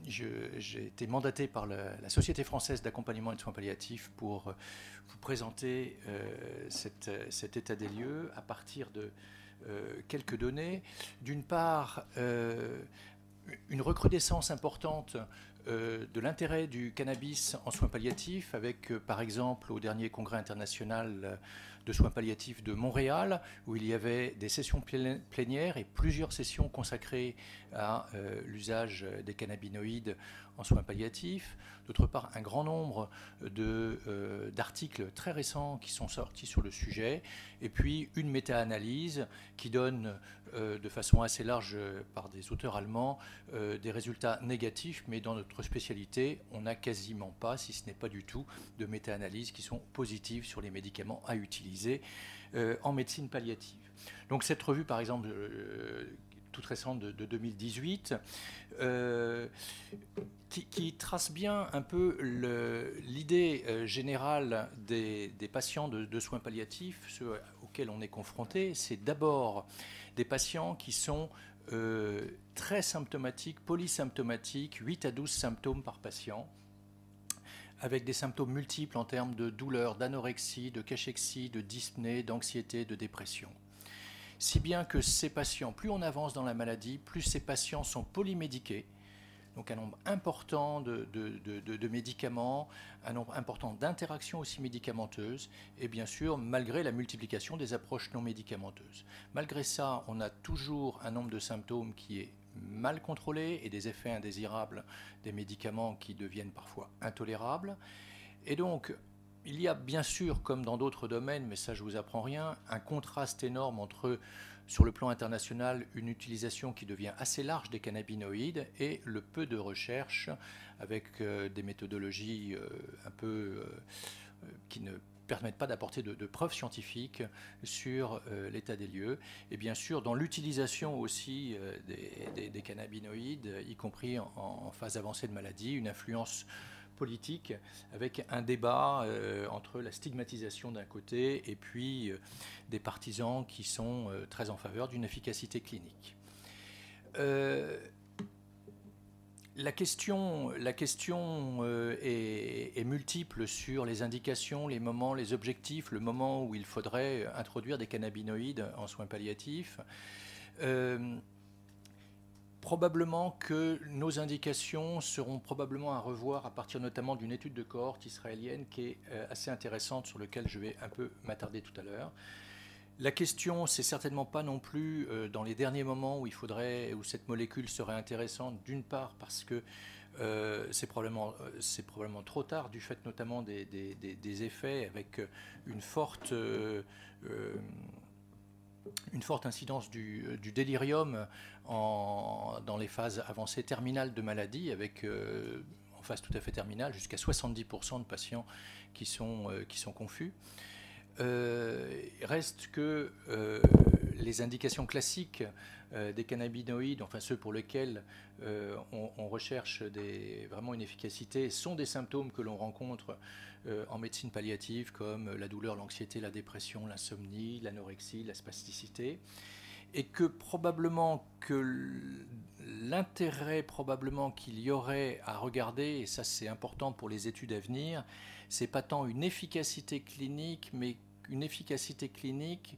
j'ai été mandaté par la Société française d'accompagnement et de soins palliatifs pour vous présenter cet état des lieux à partir de quelques données. D'une part, une recrudescence importante de l'intérêt du cannabis en soins palliatifs, avec par exemple au dernier congrès international de soins palliatifs de Montréal, où il y avait des sessions plénières et plusieurs sessions consacrées à l'usage des cannabinoïdes en soins palliatifs. D'autre part, un grand nombre d'articles très récents qui sont sortis sur le sujet, et puis une méta-analyse qui donne de façon assez large par des auteurs allemands des résultats négatifs, mais dans notre spécialité, on n'a quasiment pas, si ce n'est pas du tout, de méta-analyses qui sont positives sur les médicaments à utiliser en médecine palliative. Donc cette revue, par exemple, toute récente de 2018, qui trace bien un peu l'idée générale des patients de soins palliatifs, ceux auxquels on est confronté. C'est d'abord des patients qui sont très symptomatiques, polysymptomatiques, 8 à 12 symptômes par patient, avec des symptômes multiples en termes de douleur, d'anorexie, de cachexie, de dyspnée, d'anxiété, de dépression. Si bien que ces patients, plus on avance dans la maladie, plus ces patients sont polymédiqués, donc un nombre important de médicaments, un nombre important d'interactions aussi médicamenteuses, et bien sûr, malgré la multiplication des approches non médicamenteuses. Malgré ça, on a toujours un nombre de symptômes qui est mal contrôlé et des effets indésirables des médicaments qui deviennent parfois intolérables. Et donc, il y a bien sûr, comme dans d'autres domaines, mais ça je ne vous apprends rien, un contraste énorme entre, sur le plan international, une utilisation qui devient assez large des cannabinoïdes et le peu de recherche avec des méthodologies un peu qui ne permettent pas d'apporter de preuves scientifiques sur l'état des lieux. Et bien sûr, dans l'utilisation aussi des cannabinoïdes, y compris en phase avancée de maladie, une influence politique avec un débat entre la stigmatisation d'un côté et puis des partisans qui sont très en faveur d'une efficacité clinique. La question est multiple sur les indications, les moments, les objectifs, le moment où il faudrait introduire des cannabinoïdes en soins palliatifs. Probablement que nos indications seront probablement à revoir à partir notamment d'une étude de cohorte israélienne qui est assez intéressante, sur laquelle je vais un peu m'attarder tout à l'heure. La question, c'est certainement pas non plus dans les derniers moments où cette molécule serait intéressante, d'une part parce que c'est probablement trop tard, du fait notamment des effets avec une forte incidence du délirium dans les phases avancées terminales de maladie, avec en phase tout à fait terminale jusqu'à 70% de patients qui sont confus. Reste que les indications classiques des cannabinoïdes, enfin ceux pour lesquels on recherche vraiment une efficacité, sont des symptômes que l'on rencontre en médecine palliative, comme la douleur, l'anxiété, la dépression, l'insomnie, l'anorexie, la spasticité, et que probablement que l'intérêt probablement qu'il y aurait à regarder, et ça c'est important pour les études à venir, c'est pas tant une efficacité clinique, mais une efficacité clinique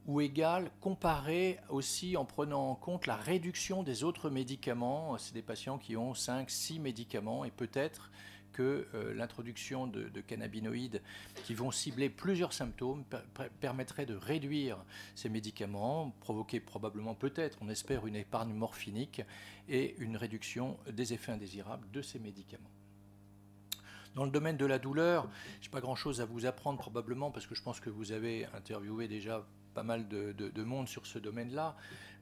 ou égale comparée aussi en prenant en compte la réduction des autres médicaments. C'est des patients qui ont 5-6 médicaments, et peut-être que l'introduction de cannabinoïdes qui vont cibler plusieurs symptômes permettrait de réduire ces médicaments, provoquer probablement, peut-être, on espère, une épargne morphinique et une réduction des effets indésirables de ces médicaments. Dans le domaine de la douleur, je n'ai pas grand-chose à vous apprendre probablement, parce que je pense que vous avez interviewé déjà pas mal de monde sur ce domaine-là.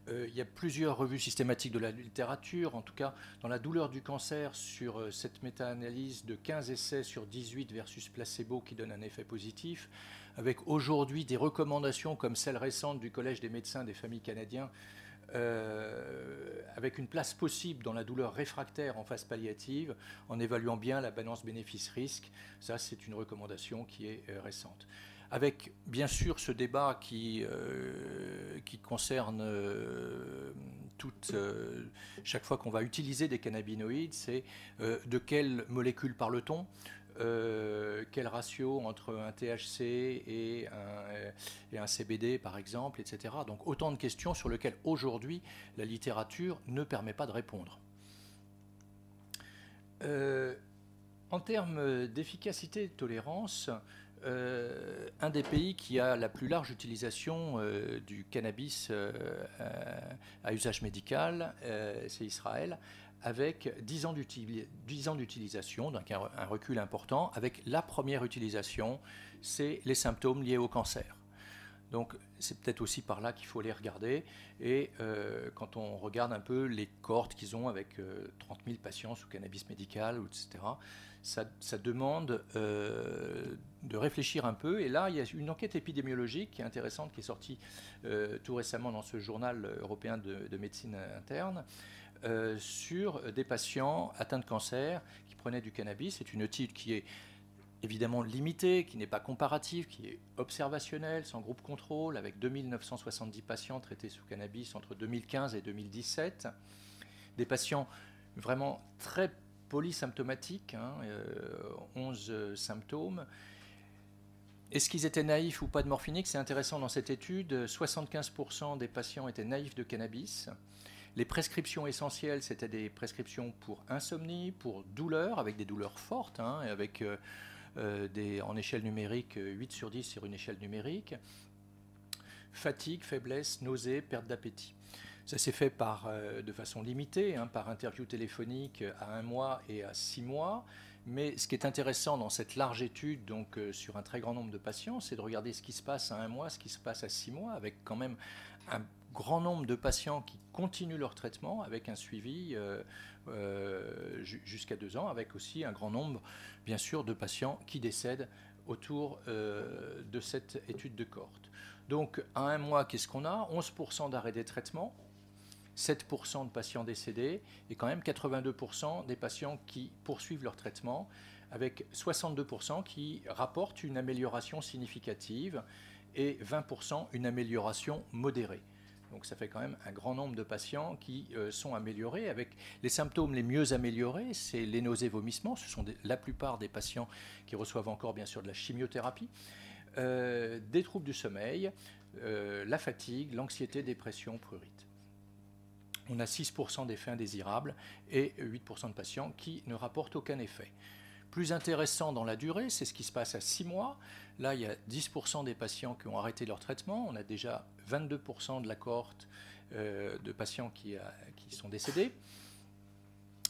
Il y a plusieurs revues systématiques de la littérature, en tout cas dans la douleur du cancer, sur cette méta-analyse de 15 essais sur 18 versus placebo qui donne un effet positif, avec aujourd'hui des recommandations comme celle récente du Collège des médecins des familles canadiens, avec une place possible dans la douleur réfractaire en phase palliative, en évaluant bien la balance bénéfice-risque. Ça, c'est une recommandation qui est récente. avec bien sûr ce débat qui concerne chaque fois qu'on va utiliser des cannabinoïdes, c'est de quelle molécule parle-t-on, quel ratio entre un THC et un CBD par exemple, etc. Donc autant de questions sur lesquelles aujourd'hui la littérature ne permet pas de répondre. En termes d'efficacité et de tolérance, un des pays qui a la plus large utilisation du cannabis à usage médical, c'est Israël, avec 10 ans d'utilisation, donc un recul important, avec la première utilisation, c'est les symptômes liés au cancer. Donc c'est peut-être aussi par là qu'il faut les regarder. Et quand on regarde un peu les cohortes qu'ils ont avec 30 000 patients sous cannabis médical, etc., ça demande de réfléchir un peu. Et là, il y a une enquête épidémiologique qui est intéressante, qui est sortie tout récemment dans ce journal européen de médecine interne, sur des patients atteints de cancer qui prenaient du cannabis. C'est une étude qui est évidemment limitée, qui n'est pas comparative, qui est observationnelle, sans groupe contrôle, avec 2970 patients traités sous cannabis entre 2015 et 2017. Des patients vraiment très polysymptomatiques, 11 symptômes. Est-ce qu'ils étaient naïfs ou pas de morphinique? C'est intéressant dans cette étude. 75% des patients étaient naïfs de cannabis. Les prescriptions essentielles, c'était des prescriptions pour insomnie, pour douleur, avec des douleurs fortes, avec en échelle numérique, 8 sur 10 sur une échelle numérique. Fatigue, faiblesse, nausée, perte d'appétit. Ça s'est fait de façon limitée, par interview téléphonique à 1 mois et à 6 mois. Mais ce qui est intéressant dans cette large étude, donc sur un très grand nombre de patients, c'est de regarder ce qui se passe à 1 mois, ce qui se passe à 6 mois, avec quand même un grand nombre de patients qui continuent leur traitement avec un suivi jusqu'à 2 ans, avec aussi un grand nombre, bien sûr, de patients qui décèdent autour de cette étude de cohorte. Donc, à 1 mois, qu'est-ce qu'on a? 11% d'arrêt des traitements, 7% de patients décédés et quand même 82% des patients qui poursuivent leur traitement, avec 62% qui rapportent une amélioration significative et 20% une amélioration modérée. Donc ça fait quand même un grand nombre de patients qui sont améliorés, avec les symptômes les mieux améliorés, c'est les nausées, vomissements. Ce sont la plupart des patients qui reçoivent encore bien sûr de la chimiothérapie, des troubles du sommeil, la fatigue, l'anxiété, dépression, prurite. On a 6% d'effets indésirables et 8% de patients qui ne rapportent aucun effet. Plus intéressant dans la durée, c'est ce qui se passe à 6 mois. Là, il y a 10% des patients qui ont arrêté leur traitement. On a déjà 22% de la cohorte de patients qui sont décédés.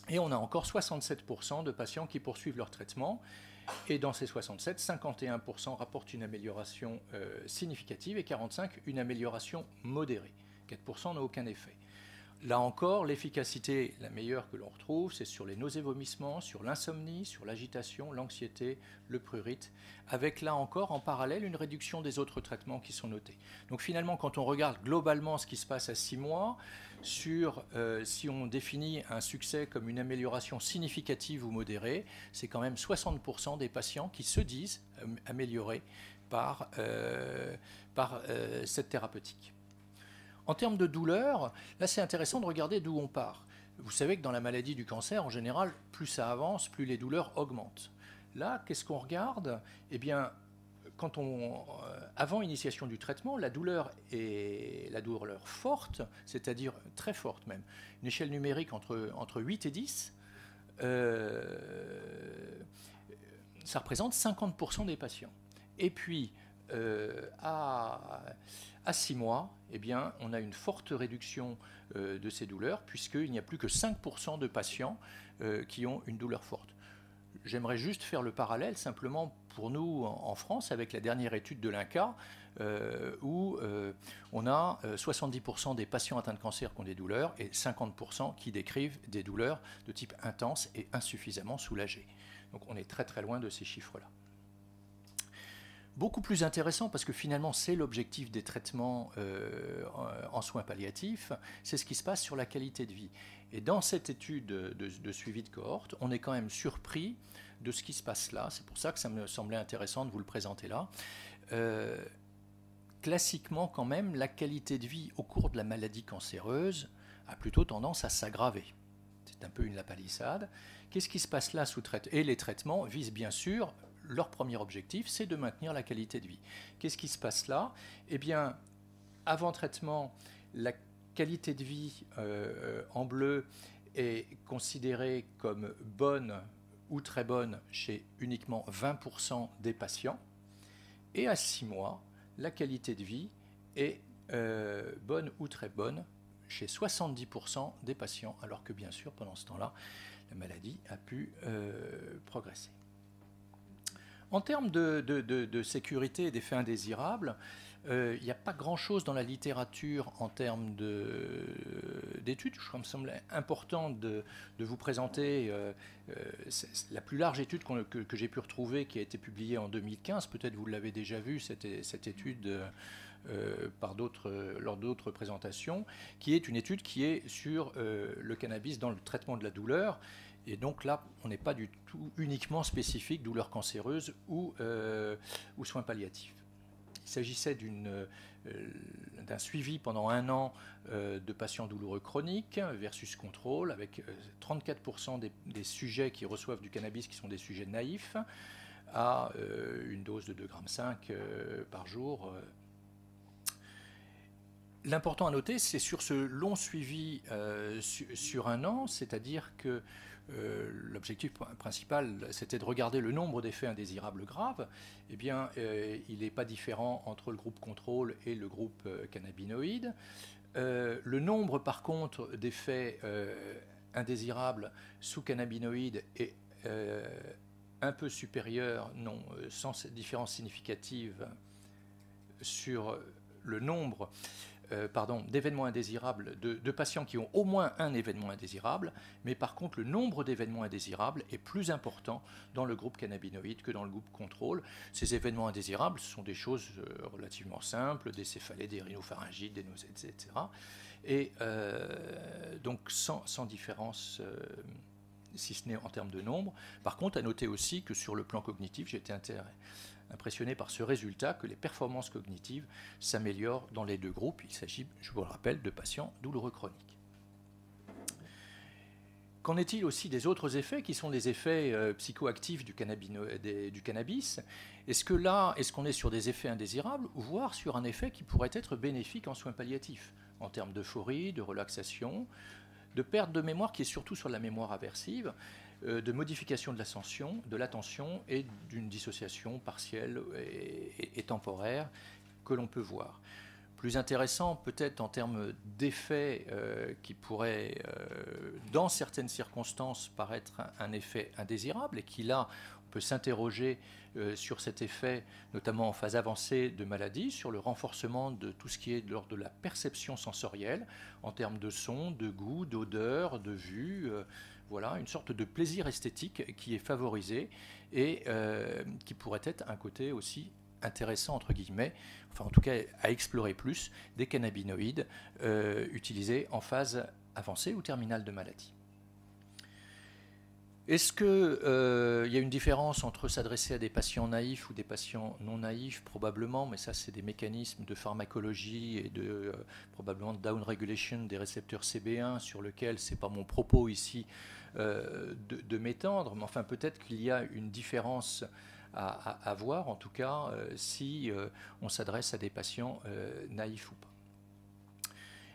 Et on a encore 67% de patients qui poursuivent leur traitement. Et dans ces 67, 51% rapportent une amélioration significative et 45% une amélioration modérée. 4% n'ont aucun effet. Là encore, l'efficacité la meilleure que l'on retrouve, c'est sur les nausées-vomissements, sur l'insomnie, sur l'agitation, l'anxiété, le prurite, avec là encore en parallèle une réduction des autres traitements qui sont notés. Donc finalement, quand on regarde globalement ce qui se passe à 6 mois, si on définit un succès comme une amélioration significative ou modérée, c'est quand même 60% des patients qui se disent améliorés par cette thérapeutique. En termes de douleur, là c'est intéressant de regarder d'où on part. Vous savez que dans la maladie du cancer, en général, plus ça avance, plus les douleurs augmentent. Là, qu'est-ce qu'on regarde? Eh bien, avant initiation du traitement, la douleur est la douleur forte, c'est-à-dire très forte même, une échelle numérique entre 8 et 10, ça représente 50% des patients. Et puis, à 6 mois, eh bien, on a une forte réduction de ces douleurs, puisqu'il n'y a plus que 5% de patients qui ont une douleur forte. J'aimerais juste faire le parallèle simplement pour nous en France avec la dernière étude de l'INCa, où on a 70% des patients atteints de cancer qui ont des douleurs et 50% qui décrivent des douleurs de type intense et insuffisamment soulagées. Donc on est très très loin de ces chiffres-là. Beaucoup plus intéressant, parce que finalement c'est l'objectif des traitements en soins palliatifs, c'est ce qui se passe sur la qualité de vie. Et dans cette étude de suivi de cohorte, on est quand même surpris de ce qui se passe là. C'est pour ça que ça me semblait intéressant de vous le présenter là. classiquement quand même, la qualité de vie au cours de la maladie cancéreuse a plutôt tendance à s'aggraver. C'est un peu une lapalissade. Qu'est-ce qui se passe là sous traitement? Et les traitements visent bien sûr, leur premier objectif, c'est de maintenir la qualité de vie. Qu'est-ce qui se passe là? Eh bien, avant traitement, la qualité de vie en bleu est considérée comme bonne ou très bonne chez uniquement 20% des patients. Et à 6 mois, la qualité de vie est bonne ou très bonne chez 70% des patients, alors que bien sûr, pendant ce temps-là, la maladie a pu progresser. En termes de sécurité et d'effets indésirables, il n'y a pas grand-chose dans la littérature en termes d'études. Je me semble important de vous présenter la plus large étude que j'ai pu retrouver, qui a été publiée en 2015. Peut-être vous l'avez déjà vue, cette étude lors d'autres présentations, qui est une étude qui est sur le cannabis dans le traitement de la douleur. Et donc là, on n'est pas du tout uniquement spécifique douleur cancéreuse ou soins palliatifs. Il s'agissait d'un suivi pendant 1 an de patients douloureux chroniques versus contrôle, avec 34% des sujets qui reçoivent du cannabis qui sont des sujets naïfs, à une dose de 2,5 g par jour. L'important à noter, c'est sur ce long suivi sur 1 an, c'est-à-dire que l'objectif principal, c'était de regarder le nombre d'effets indésirables graves. Eh bien, il n'est pas différent entre le groupe contrôle et le groupe cannabinoïde. Le nombre, par contre, d'effets indésirables sous cannabinoïde est un peu supérieur, non, sans différence significative sur le nombre d'événements indésirables, de patients qui ont au moins un événement indésirable, mais par contre le nombre d'événements indésirables est plus important dans le groupe cannabinoïde que dans le groupe contrôle. Ces événements indésirables, ce sont des choses relativement simples, des céphalées, des rhinopharyngites, des nausées, etc. Et donc sans différence, si ce n'est en termes de nombre. Par contre, à noter aussi que sur le plan cognitif, j'ai été impressionné par ce résultat, que les performances cognitives s'améliorent dans les 2 groupes. Il s'agit, je vous le rappelle, de patients douloureux chroniques. Qu'en est-il aussi des autres effets qui sont des effets psychoactifs du cannabis? Est-ce qu'on est sur des effets indésirables, ou voire sur un effet qui pourrait être bénéfique en soins palliatifs, en termes d'euphorie, de relaxation, de perte de mémoire qui est surtout sur la mémoire aversive, de modification de l'attention et d'une dissociation partielle et temporaire que l'on peut voir. Plus intéressant peut-être en termes d'effets qui pourraient, dans certaines circonstances, paraître un effet indésirable, et qui là, on peut s'interroger sur cet effet, notamment en phase avancée de maladie, sur le renforcement de tout ce qui est de l'ordre de la perception sensorielle, en termes de son, de goût, d'odeur, de vue. Voilà, une sorte de plaisir esthétique qui est favorisé et qui pourrait être un côté aussi intéressant, entre guillemets, enfin en tout cas à explorer plus, des cannabinoïdes utilisés en phase avancée ou terminale de maladie. Est-ce qu'il y a une différence entre s'adresser à des patients naïfs ou des patients non naïfs? Probablement, mais ça c'est des mécanismes de pharmacologie et probablement de down regulation des récepteurs CB1 sur lequel c'est pas mon propos ici de m'étendre, mais enfin peut-être qu'il y a une différence à voir, en tout cas si on s'adresse à des patients naïfs ou pas.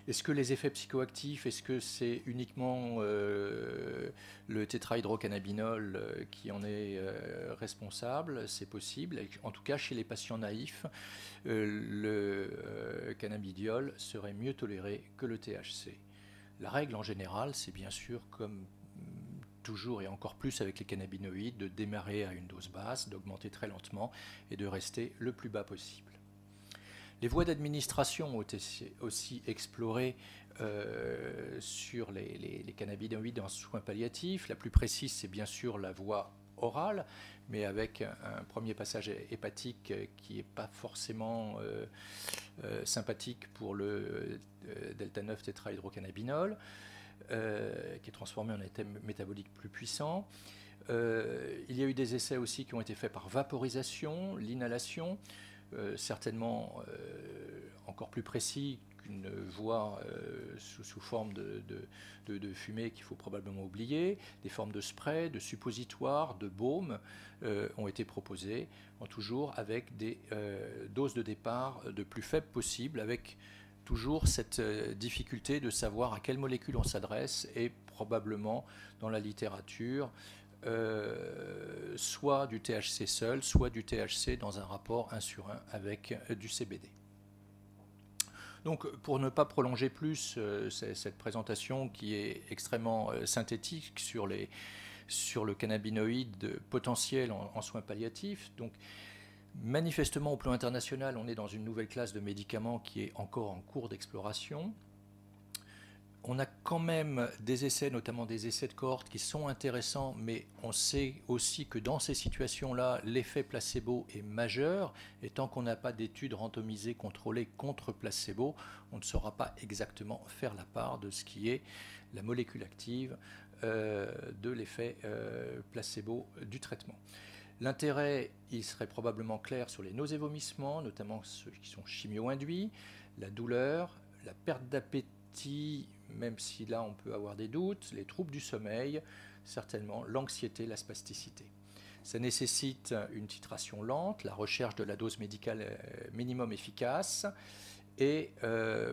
Est-ce que les effets psychoactifs, est-ce que c'est uniquement le tétrahydrocannabinol qui en est responsable? C'est possible. En tout cas, chez les patients naïfs, le cannabidiol serait mieux toléré que le THC. La règle en général, c'est bien sûr, comme toujours et encore plus avec les cannabinoïdes, de démarrer à une dose basse, d'augmenter très lentement et de rester le plus bas possible. Les voies d'administration ont été aussi explorées sur les cannabinoïdes en soins palliatifs. La plus précise, c'est bien sûr la voie orale, mais avec un premier passage hépatique qui n'est pas forcément sympathique pour le delta-9 tétrahydrocannabinol, qui est transformé en état métabolique plus puissant. Il y a eu des essais aussi qui ont été faits par vaporisation, l'inhalation. certainement encore plus précis qu'une voie sous forme de fumée qu'il faut probablement oublier. Des formes de spray, de suppositoires, de baumes ont été proposées, toujours avec des doses de départ de plus faibles possible, avec toujours cette difficulté de savoir à quelle molécule on s'adresse, et probablement dans la littérature soit du THC seul, soit du THC dans un rapport 1 sur 1 avec du CBD. Donc, pour ne pas prolonger plus cette présentation qui est extrêmement synthétique sur le cannabinoïde potentiel en soins palliatifs, donc manifestement au plan international, on est dans une nouvelle classe de médicaments qui est encore en cours d'exploration. On a quand même des essais, notamment des essais de cohorte, qui sont intéressants, mais on sait aussi que dans ces situations-là, l'effet placebo est majeur, et tant qu'on n'a pas d'études randomisées contrôlées contre placebo, on ne saura pas exactement faire la part de ce qui est la molécule active de l'effet placebo du traitement. L'intérêt, il serait probablement clair sur les nausées et vomissements, notamment ceux qui sont chimio-induits, la douleur, la perte d'appétit, même si là on peut avoir des doutes, les troubles du sommeil, certainement l'anxiété, la spasticité. Ça nécessite une titration lente, la recherche de la dose médicale minimum efficace, et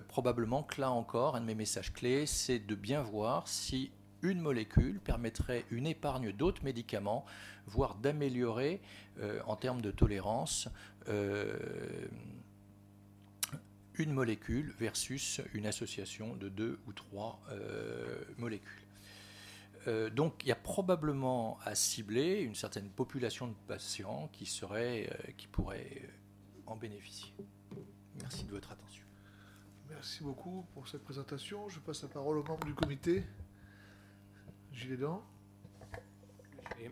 probablement que là encore, un de mes messages clés, c'est de bien voir si une molécule permettrait une épargne d'autres médicaments, voire d'améliorer en termes de tolérance une molécule versus une association de 2 ou 3 molécules. Donc il y a probablement à cibler une certaine population de patients qui pourraient en bénéficier. Merci de votre attention. Merci beaucoup pour cette présentation. Je passe la parole aux membres du comité. Gilles Edan. Je vais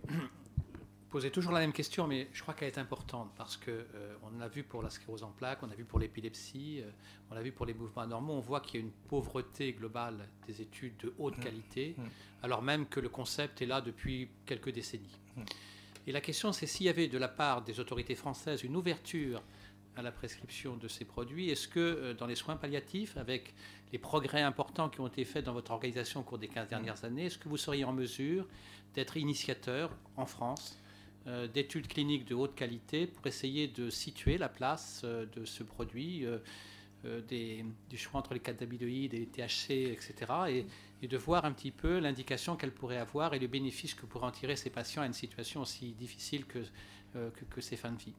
poser toujours la même question, mais je crois qu'elle est importante parce qu'on l'a vu pour la sclérose en plaques, on a vu pour l'épilepsie, on l'a vu pour les mouvements anormaux. On voit qu'il y a une pauvreté globale des études de haute qualité, alors même que le concept est là depuis quelques décennies. Et la question, c'est s'il y avait de la part des autorités françaises une ouverture à la prescription de ces produits, est-ce que dans les soins palliatifs, avec les progrès importants qui ont été faits dans votre organisation au cours des 15 dernières années, est-ce que vous seriez en mesure d'être initiateur en France d'études cliniques de haute qualité pour essayer de situer la place de ce produit, du choix entre les cannabinoïdes et les THC, etc., et de voir un petit peu l'indication qu'elle pourrait avoir et le bénéfice que pourraient en tirer ces patients à une situation aussi difficile que ces fins de vie.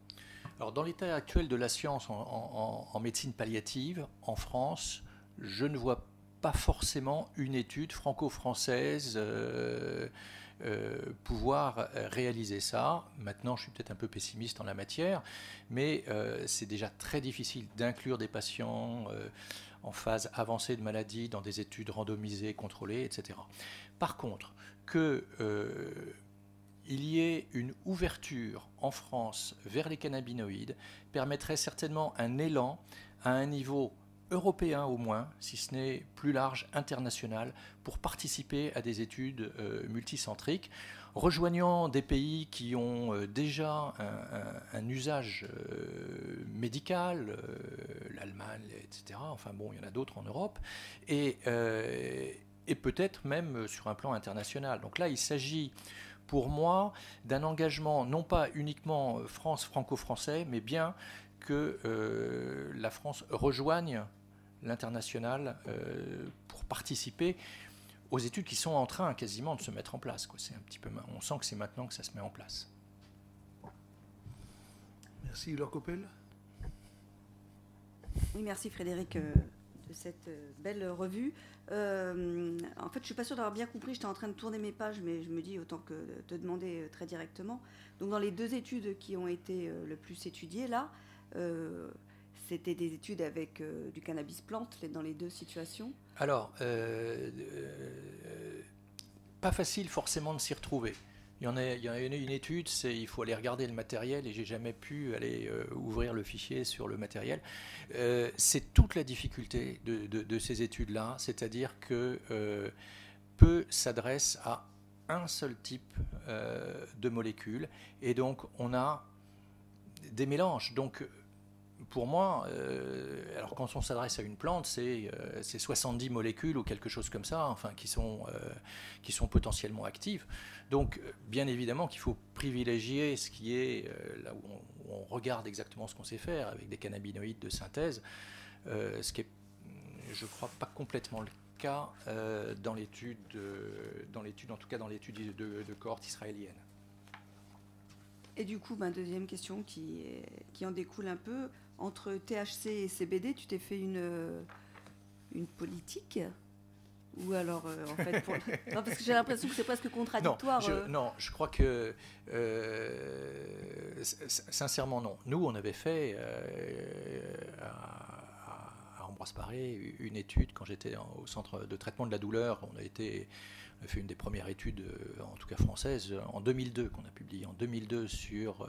Alors, dans l'état actuel de la science en médecine palliative, en France, je ne vois pas forcément une étude franco-française pouvoir réaliser ça. Maintenant, je suis peut-être un peu pessimiste en la matière, mais c'est déjà très difficile d'inclure des patients en phase avancée de maladie dans des études randomisées, contrôlées, etc. Par contre, qu'il y ait une ouverture en France vers les cannabinoïdes permettrait certainement un élan à un niveau européen au moins, si ce n'est plus large, international, pour participer à des études multicentriques, rejoignant des pays qui ont déjà un usage médical, l'Allemagne, etc. Enfin bon, il y en a d'autres en Europe, et peut-être même sur un plan international. Donc là, il s'agit pour moi d'un engagement non pas uniquement franco-français, mais bien que la France rejoigne l'international pour participer aux études qui sont en train quasiment de se mettre en place. C'est un petit peu, on sent que c'est maintenant que ça se met en place. Merci, Laure Coppel. Oui, merci Frédéric de cette belle revue. En fait, je ne suis pas sûre d'avoir bien compris, j'étais en train de tourner mes pages, mais je me dis autant que te demander très directement. Donc dans les 2 études qui ont été le plus étudiées là, c'était des études avec du cannabis plante dans les 2 situations. Alors, pas facile forcément de s'y retrouver. Il y en a une étude, il faut aller regarder le matériel, et j'ai jamais pu aller ouvrir le fichier sur le matériel. C'est toute la difficulté de ces études-là, c'est-à-dire que peu s'adressent à un seul type de molécule, et donc on a des mélanges. Donc pour moi, alors quand on s'adresse à une plante, c'est 70 molécules ou quelque chose comme ça, enfin, qui sont potentiellement actives. Donc, bien évidemment qu'il faut privilégier ce qui est là où on regarde exactement ce qu'on sait faire avec des cannabinoïdes de synthèse, ce qui est, je crois, pas complètement le cas dans l'étude, en tout cas dans l'étude de cohorte israélienne. Et du coup, deuxième question qui en découle un peu. Entre THC et CBD, tu t'es fait une politique? Ou alors, en fait, non, parce que j'ai l'impression que c'est presque contradictoire. Non, je crois que, sincèrement, non. Nous, on avait fait à Ambroise Paré une étude quand j'étais au centre de traitement de la douleur. On a fait une des premières études, en tout cas françaises, en 2002, qu'on a publié en 2002 sur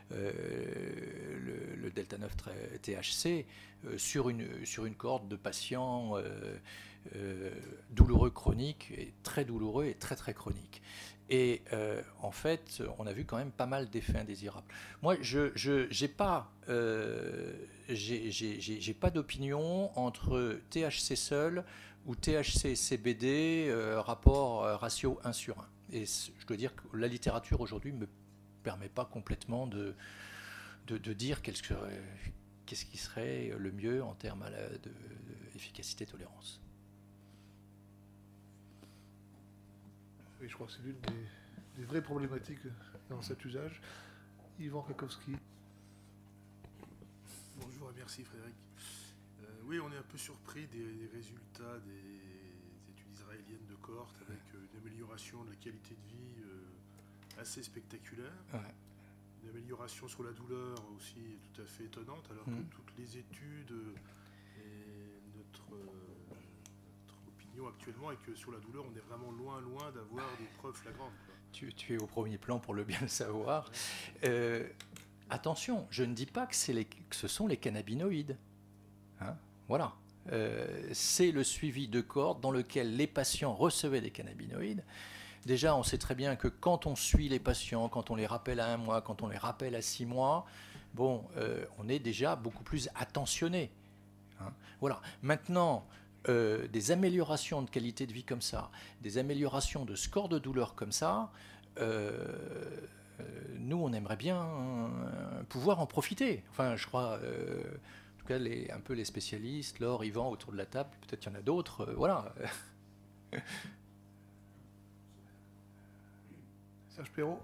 le delta 9 THC, sur une cohorte de patients douloureux chroniques, et très douloureux et très très chroniques. Et en fait, on a vu quand même pas mal d'effets indésirables. Moi, j'ai pas d'opinion entre THC seul ou THC CBD ratio 1 sur 1. Et je dois dire que la littérature aujourd'hui me permet pas complètement de dire qu'est-ce qui serait le mieux en termes d'efficacité et tolérance. Oui, je crois que c'est l'une des vraies problématiques dans cet usage. Yvan Kakowski. Bonjour et merci Frédéric. Oui, on est un peu surpris des résultats des études israéliennes de cohorte avec une amélioration de la qualité de vie assez spectaculaire. Ouais. Une amélioration sur la douleur aussi tout à fait étonnante, alors que toutes les études et notre opinion actuellement est que sur la douleur, on est vraiment loin d'avoir des preuves flagrantes. Tu es au premier plan pour le bien le savoir. Attention, je ne dis pas que ce sont les cannabinoïdes. Hein, voilà. C'est le suivi de cohorte dans lequel les patients recevaient des cannabinoïdes. Déjà, on sait très bien que quand on suit les patients, quand on les rappelle à 1 mois, quand on les rappelle à 6 mois, on est déjà beaucoup plus attentionné. Hein, voilà. Maintenant, des améliorations de qualité de vie comme ça, des améliorations de score de douleur comme ça, nous, on aimerait bien pouvoir en profiter. Enfin, je crois, en tout cas, un peu les spécialistes, Laure, Yvan, autour de la table, peut-être qu'il y en a d'autres, voilà. Serge Perrault.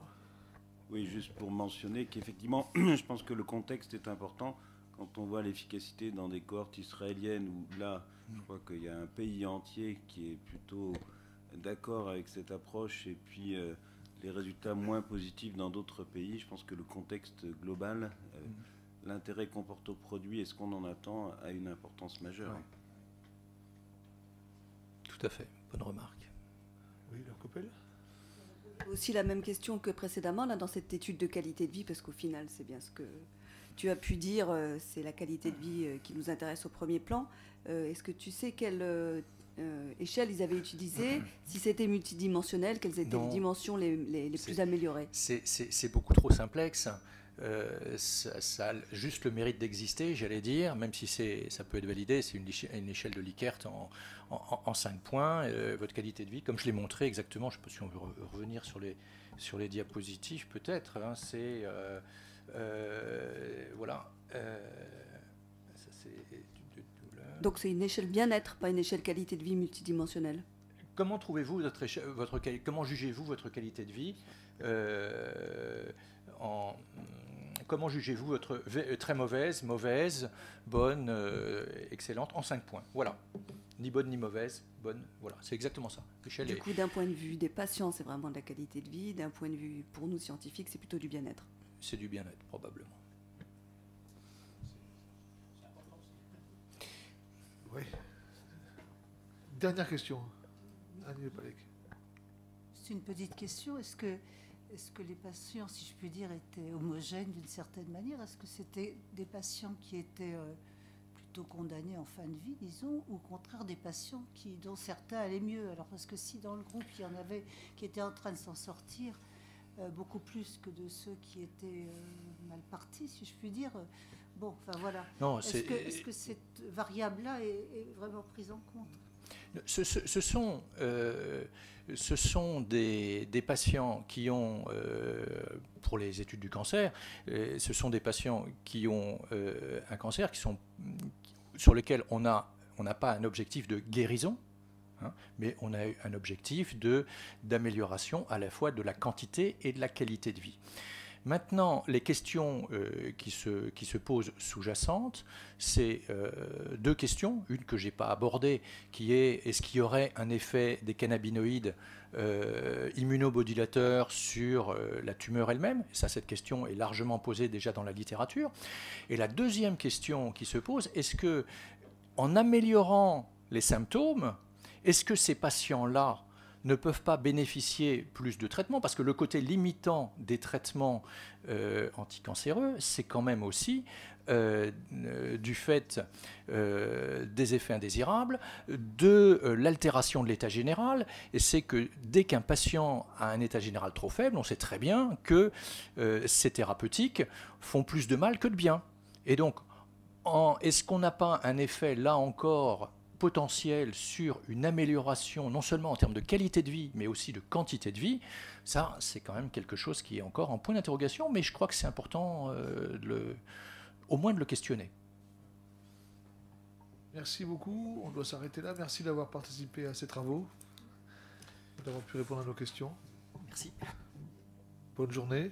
Oui, juste pour mentionner qu'effectivement, je pense que le contexte est important. Quand on voit l'efficacité dans des cohortes israéliennes, où là, je crois qu'il y a un pays entier qui est plutôt d'accord avec cette approche, et puis les résultats moins positifs dans d'autres pays, je pense que le contexte global, l'intérêt qu'on porte au produit et ce qu'on en attend a une importance majeure. Ouais. Tout à fait, bonne remarque. Oui, Laure Coppel. Aussi la même question que précédemment, là, dans cette étude de qualité de vie, parce qu'au final, c'est bien ce que tu as pu dire, c'est la qualité de vie qui nous intéresse au premier plan. Est-ce que tu sais quelle échelle ils avaient utilisé? Si c'était multidimensionnel, quelles étaient les dimensions les plus améliorées? C'est beaucoup trop simplexe. Ça a juste le mérite d'exister, j'allais dire, même si ça peut être validé, c'est une échelle de Likert en 5 points. Votre qualité de vie, comme je l'ai montré exactement, je ne sais pas si on veut revenir sur les diapositives, peut-être, hein, c'est... voilà. Ça, c'est donc c'est une échelle bien-être, pas une échelle qualité de vie multidimensionnelle. Comment trouvez-vous comment jugez-vous votre qualité de vie comment jugez-vous votre très mauvaise, bonne, excellente en 5 points? Voilà. Ni bonne ni mauvaise, bonne. Voilà, c'est exactement ça. Du coup, d'un point de vue des patients, c'est vraiment de la qualité de vie. D'un point de vue, pour nous, scientifiques, c'est plutôt du bien-être. C'est du bien-être, probablement. Oui. Dernière question. Annie Lepalec. C'est une petite question. Est-ce que les patients, si je puis dire, étaient homogènes d'une certaine manière? Est-ce que c'était des patients qui étaient plutôt condamnés en fin de vie, disons, ou au contraire des patients dont certains allaient mieux? Alors, parce que si dans le groupe, il y en avait qui étaient en train de s'en sortir, beaucoup plus que de ceux qui étaient mal partis, si je puis dire, Bon, enfin voilà. Non, Est-ce que cette variable-là est vraiment prise en compte? Ce sont des patients qui ont, pour les études du cancer, ce sont des patients qui ont un cancer sur lequel on n'a pas un objectif de guérison, hein, mais on a un objectif d'amélioration à la fois de la quantité et de la qualité de vie. Maintenant, les questions qui se posent sous-jacentes, c'est deux questions. Une que je n'ai pas abordée, qui est est-ce qu'il y aurait un effet des cannabinoïdes immunomodulateurs sur la tumeur elle-même? Ça, cette question est largement posée déjà dans la littérature. Et la deuxième question qui se pose, est-ce que, en améliorant les symptômes, est-ce que ces patients-là ne peuvent pas bénéficier plus de traitements, parce que le côté limitant des traitements anticancéreux, c'est quand même aussi du fait des effets indésirables, de l'altération de l'état général, et c'est que dès qu'un patient a un état général trop faible, on sait très bien que ces thérapeutiques font plus de mal que de bien. Et donc, est-ce qu'on n'a pas un effet, là encore, potentiel sur une amélioration, non seulement en termes de qualité de vie, mais aussi de quantité de vie? Ça, c'est quand même quelque chose qui est encore en point d'interrogation, mais je crois que c'est important au moins de le questionner. Merci beaucoup. On doit s'arrêter là. Merci d'avoir participé à ces travaux, d'avoir pu répondre à nos questions. Merci. Bonne journée.